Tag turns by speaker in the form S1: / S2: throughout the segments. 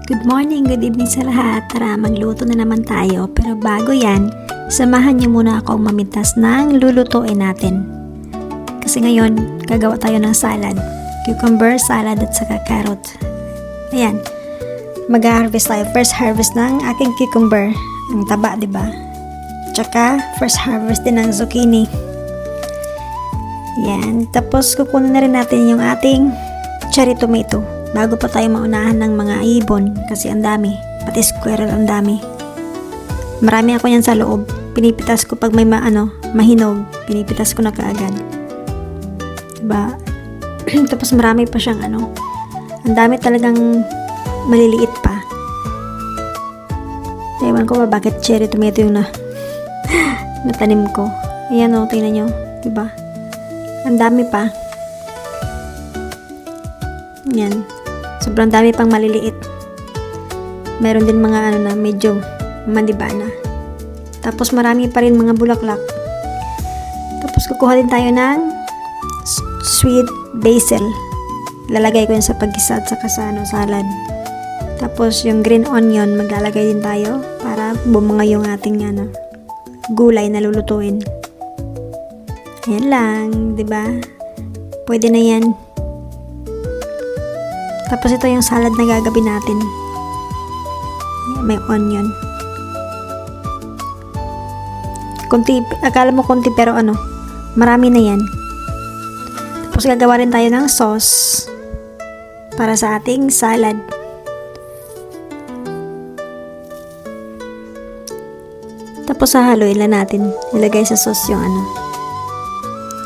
S1: Good morning, good evening sa lahat. Tara, magluto na naman tayo. Pero bago yan, samahan niyo muna akong mamintas ng lulutuin natin. Kasi ngayon, gagawa tayo ng salad. Cucumber, salad at saka carrot. Ayan, mag-harvest tayo. First harvest ng aking cucumber. Ang taba, diba? Tsaka, first harvest din ng zucchini. Ayan, tapos kukunin na rin natin yung ating cherry tomato. Bago pa tayo maunahan ng mga ibon kasi ang dami, pati squirrel ang dami. Marami ako yan sa loob. Pinipitas ko pag may mahinog, pinipitas ko na kaagad. Diba? Tapos marami pa siyang ang dami talagang maliliit pa. Ewan ko ba bakit cherry tomato yung natanim ko. Ayan o, tingnan nyo. Diba? Ang dami pa. Yan. Sobrang dami pang maliliit. Meron din mga na medyo mandiba na. Tapos marami pa rin mga bulaklak. Tapos kukuha din tayo ng sweet basil. Lalagay ko yan sa paggisa at saka sa salad. Tapos yung green onion, maglalagay din tayo para bumunga yung ating gulay na lulutuin. Ayan lang, 'di ba? Pwede na yan. Tapos ito yung salad na gagawin natin. May onion. Konti, akala mo konti pero marami na yan. Tapos gagawa rin tayo ng sauce para sa ating salad. Tapos hahaluin lang natin. Ilagay sa sauce yung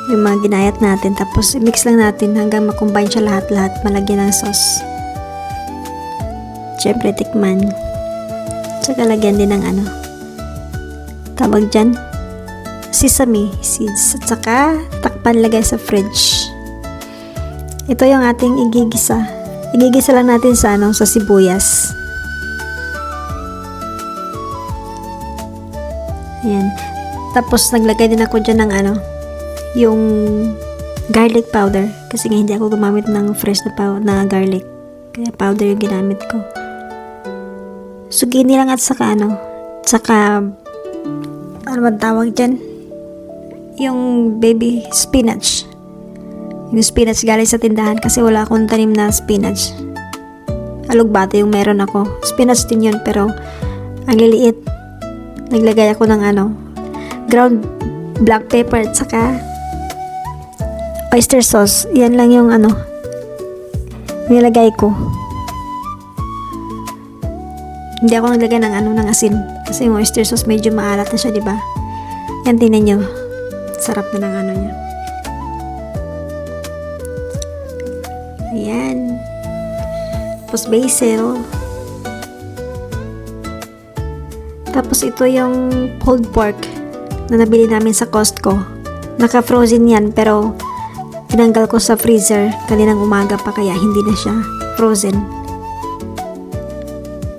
S1: yung mga ginayat natin, tapos mix lang natin hanggang makombine siya lahat-lahat, malagyan ng sauce. Siyempre tikman. Tsaka lagyan din ng tawag dyan, sesame seeds, at saka takpan, lagay sa fridge. Ito yung ating igigisa. Igigisa lang natin sa sa sibuyas. Ayan. Tapos naglagay din ako dyan ng yung garlic powder kasi nga hindi ako gumamit ng fresh na garlic, kaya powder yung ginamit ko. Zucchini lang at saka saka ba tawag dyan, yung baby spinach. Yung spinach galing sa tindahan kasi wala akong tanim na spinach. Alugbate yung meron ako. Spinach din yun pero ang liliit. Naglagay ako ng ground black pepper at saka oyster sauce. Yan lang yung nilagay ko. Hindi ako naglagay ng asin kasi yung oyster sauce medyo maalat na siya, diba? Yan, tingnan nyo. Sarap na ng niya. Ayan. Tapos basil. Tapos ito yung pulled pork na nabili namin sa Costco. Naka-frozen yan pero tinanggal ko sa freezer kaninang umaga pa kaya hindi na siya frozen.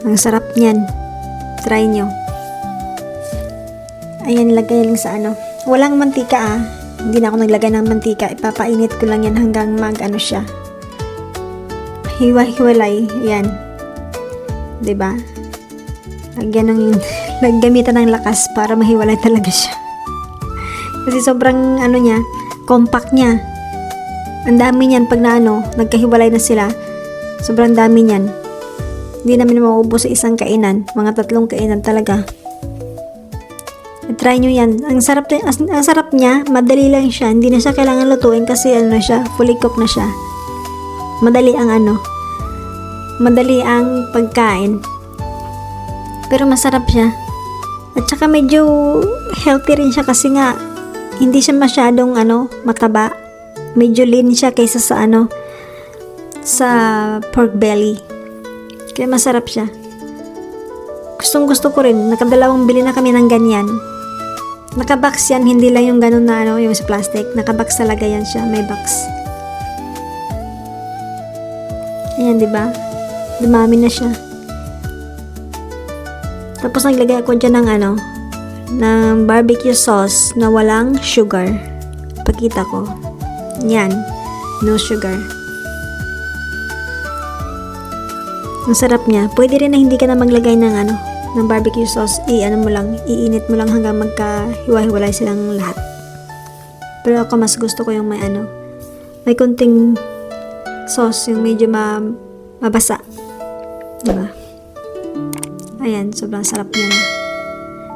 S1: Ang sarap niyan. Try nyo. Ayan, lagay lang sa walang mantika Hindi na ako naglagay ng mantika. Ipapainit ko lang yan hanggang siya. Hiwa-hiwalay. Ayan. 'Di ba? Naggamitan ng lakas para mahiwalay talaga siya. Kasi sobrang niya, compact niya. Ang dami niyan pag nagkahiwalay na sila. Sobrang dami niyan. Hindi namin mauubos sa isang kainan. Mga 3 kainan talaga. Try nyo yan. Ang sarap niya. Madali lang siya. Hindi na siya kailangan lutuin kasi siya, fully cooked na siya. Madali ang pagkain. Pero masarap siya. At saka medyo healthy rin siya kasi nga hindi siya masyadong mataba. Medyo lean siya kaysa sa sa pork belly. Kaya masarap siya. Gustong-gusto ko rin. Nakadalawang bili na kami ng ganyan. Nakabox yan, hindi lang yung ganun na yung sa plastic. Nakabox talaga yan siya, may box. Ayan, diba? Dumami na siya. Tapos naglagay ako dyan ng barbecue sauce na walang sugar. Pakita ko. Yan. No sugar. Ang sarap niya. Pwede rin na hindi ka na maglagay ng ng barbecue sauce. Iinit mo lang hanggang magkahiwa-hiwalay silang lahat. Pero ako mas gusto ko yung may konting sauce, yung medyo mabasa. Diba? Ayan, sobrang sarap niya na.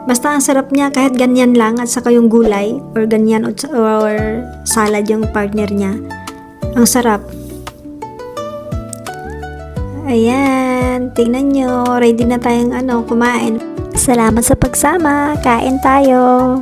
S1: Basta ang sarap niya kahit ganyan lang at saka yung gulay or ganyan or salad yung partner niya. Ang sarap. Ayan, tingnan nyo. Ready na tayong kumain. Salamat sa pagsama. Kain tayo.